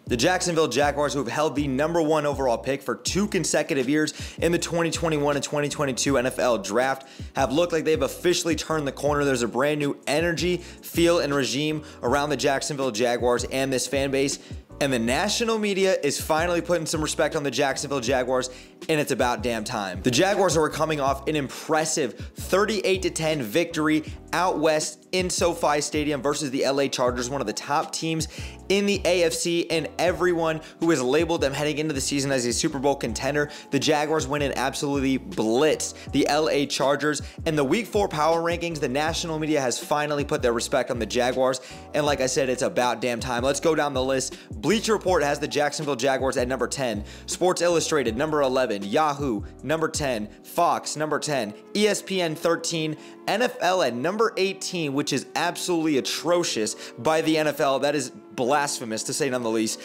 The Jacksonville Jaguars, who have held the #1 overall pick for 2 consecutive years in the 2021 and 2022 NFL Draft, have looked like they've officially turned the corner. There's a brand new energy, feel, and regime around the Jacksonville Jaguars and this fan base. And the national media is finally putting some respect on the Jacksonville Jaguars, and it's about damn time. The Jaguars are coming off an impressive 38-10 victory out west in SoFi Stadium versus the LA Chargers, one of the top teams in the AFC, and everyone who has labeled them heading into the season as a Super Bowl contender. The Jaguars went and absolutely blitzed the LA Chargers. In the Week 4 power rankings, the national media has finally put their respect on the Jaguars, and like I said, it's about damn time. Let's go down the list. Bleacher Report has the Jacksonville Jaguars at number 10, Sports Illustrated number 11, Yahoo number 10, Fox number 10, ESPN 13, NFL at number 18, which is absolutely atrocious by the NFL. That is blasphemous, to say none the least.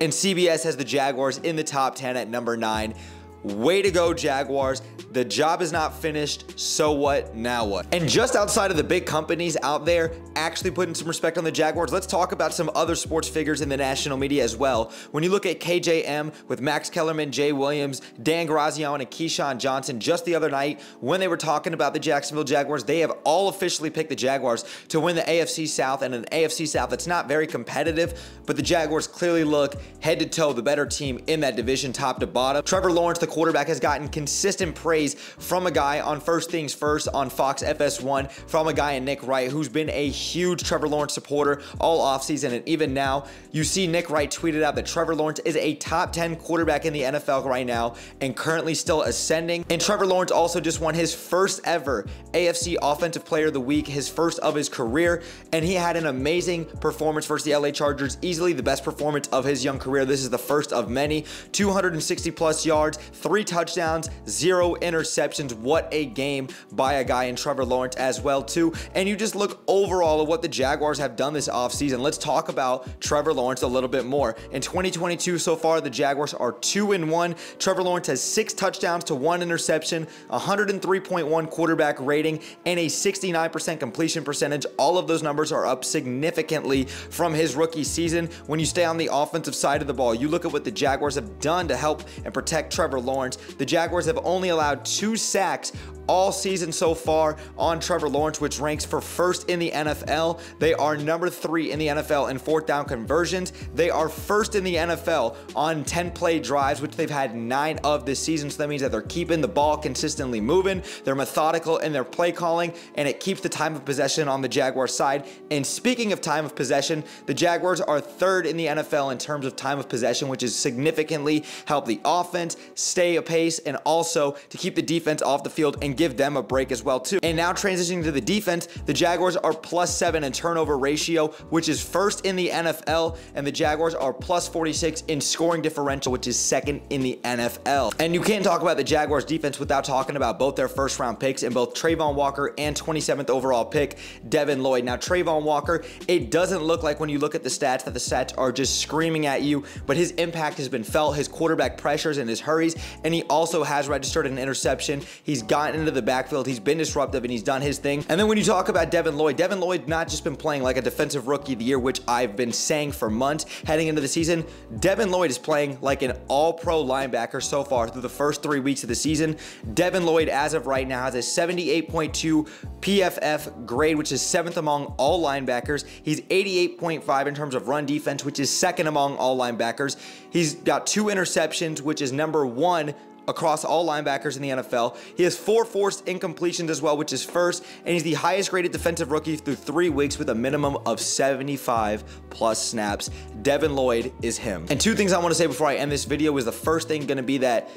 And CBS has the Jaguars in the top 10 at number 9. Way to go, Jaguars. The job is not finished, so what? Now what? And just outside of the big companies out there actually putting some respect on the Jaguars, let's talk about some other sports figures in the national media as well. When you look at KJM with Max Kellerman, Jay Williams, Dan Graziano, and Keyshawn Johnson just the other night when they were talking about the Jacksonville Jaguars, they have all officially picked the Jaguars to win the AFC South, and an AFC South that's not very competitive, but the Jaguars clearly look head to toe the better team in that division, top to bottom. Trevor Lawrence, the quarterback, has gotten consistent praise from a guy on First Things First on Fox FS1, from a guy in Nick Wright, who's been a huge Trevor Lawrence supporter all offseason, and even now you see Nick Wright tweeted out that Trevor Lawrence is a top 10 quarterback in the NFL right now and currently still ascending. And Trevor Lawrence also just won his first ever AFC Offensive Player of the Week, his first of his career, and he had an amazing performance versus the LA Chargers, easily the best performance of his young career. This is the first of many. 260 plus yards, 3 touchdowns, 0 interceptions. What a game by a guy in Trevor Lawrence as well too. And you just look overall at what the Jaguars have done this offseason. Let's talk about Trevor Lawrence a little bit more. In 2022 so far, the Jaguars are 2-1. Trevor Lawrence has 6 touchdowns to 1 interception, 103.1 quarterback rating, and a 69% completion percentage. All of those numbers are up significantly from his rookie season. When you stay on the offensive side of the ball, you look at what the Jaguars have done to help and protect Trevor Lawrence. The Jaguars have only allowed 2 sacks all season so far on Trevor Lawrence, which ranks for first in the NFL. They are number 3 in the NFL in 4th down conversions. They are first in the NFL on 10-play drives, which they've had 9 of this season. So that means that they're keeping the ball consistently moving. They're methodical in their play calling, and it keeps the time of possession on the Jaguars side. And speaking of time of possession, the Jaguars are 3rd in the NFL in terms of time of possession, which has significantly helped the offense stay apace and also to keep the defense off the field and give them a break as well too. And now transitioning to the defense, the Jaguars are +7 in turnover ratio, which is first in the NFL, and the Jaguars are +46 in scoring differential, which is 2nd in the NFL. And you can't talk about the Jaguars defense without talking about both their first round picks in both Trayvon Walker and 27th overall pick Devin Lloyd. Now Trayvon Walker, it doesn't look like when you look at the stats that the stats are just screaming at you, but his impact has been felt, his quarterback pressures and his hurries, and he also has registered an interception. He's gotten into the backfield, he's been disruptive, and he's done his thing. And then when you talk about Devin Lloyd not just been playing like a defensive rookie of the year, which I've been saying for months heading into the season. Devin Lloyd is playing like an all-pro linebacker so far through the first 3 weeks of the season. Devin Lloyd, as of right now, has a 78.2 PFF grade, which is 7th among all linebackers. He's 88.5 in terms of run defense, which is 2nd among all linebackers. He's got 2 interceptions, which is number 1 across all linebackers in the NFL. He has 4 forced incompletions as well, which is first, and he's the highest graded defensive rookie through 3 weeks with a minimum of 75 plus snaps. Devin Lloyd is him. And 2 things I want to say before I end this video is the first thing going to be that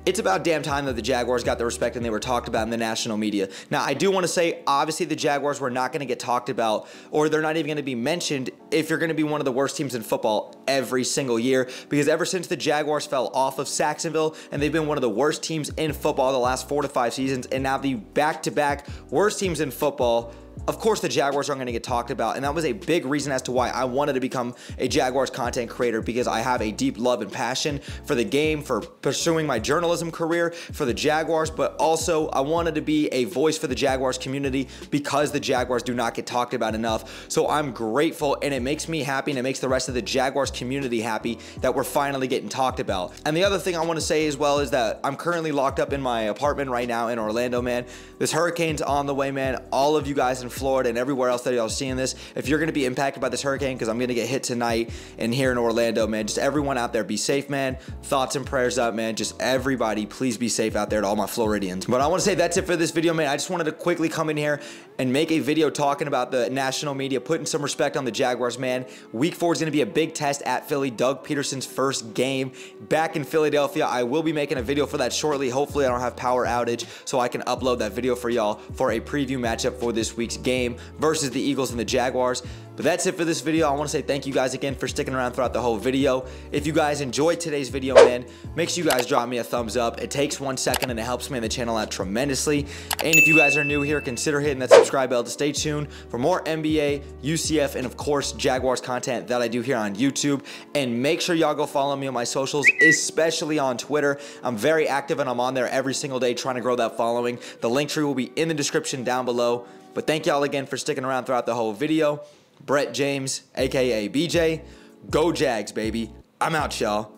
it's about damn time that the Jaguars got the respect and they were talked about in the national media. Now, I do want to say, obviously, the Jaguars were not going to get talked about, or they're not even going to be mentioned if you're going to be one of the worst teams in football every single year, because ever since the Jaguars fell off of Jacksonville, and they've been one of the worst teams in football the last 4 to 5 seasons, and now the back-to-back worst teams in football of course the Jaguars aren't going to get talked about, and that was a big reason as to why I wanted to become a Jaguars content creator, because I have a deep love and passion for the game, for pursuing my journalism career, for the Jaguars, but also I wanted to be a voice for the Jaguars community because the Jaguars do not get talked about enough. So I'm grateful, and it makes me happy, and it makes the rest of the Jaguars community happy that we're finally getting talked about. And the other thing I want to say as well is that I'm currently locked up in my apartment right now in Orlando, man. This hurricane's on the way, man. All of you guys in Florida and everywhere else that y'all seeing this, if you're going to be impacted by this hurricane, because I'm going to get hit tonight and here in Orlando, man, just everyone out there, be safe, man. Thoughts and prayers up, man. Just everybody, please be safe out there to all my Floridians. But I want to say that's it for this video, man. I just wanted to quickly come in here and make a video talking about the national media, putting some respect on the Jaguars, man. Week 4 is going to be a big test at Philly. Doug Peterson's first game back in Philadelphia. I will be making a video for that shortly. Hopefully I don't have power outage so I can upload that video for y'all for a preview matchup for this week's game versus the Eagles and the Jaguars. But that's it for this video. I want to say thank you guys again for sticking around throughout the whole video. If you guys enjoyed today's video, man, make sure you guys drop me a thumbs up. It takes 1 second and it helps me and the channel out tremendously. And if you guys are new here, consider hitting that subscribe bell to stay tuned for more NBA, UCF, and of course Jaguars content that I do here on YouTube. And make sure y'all go follow me on my socials, especially on Twitter. I'm very active and I'm on there every single day trying to grow that following. The link tree will be in the description down below. But thank y'all again for sticking around throughout the whole video. Brett James, aka BJ. Go Jags, baby. I'm out, y'all.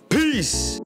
Peace.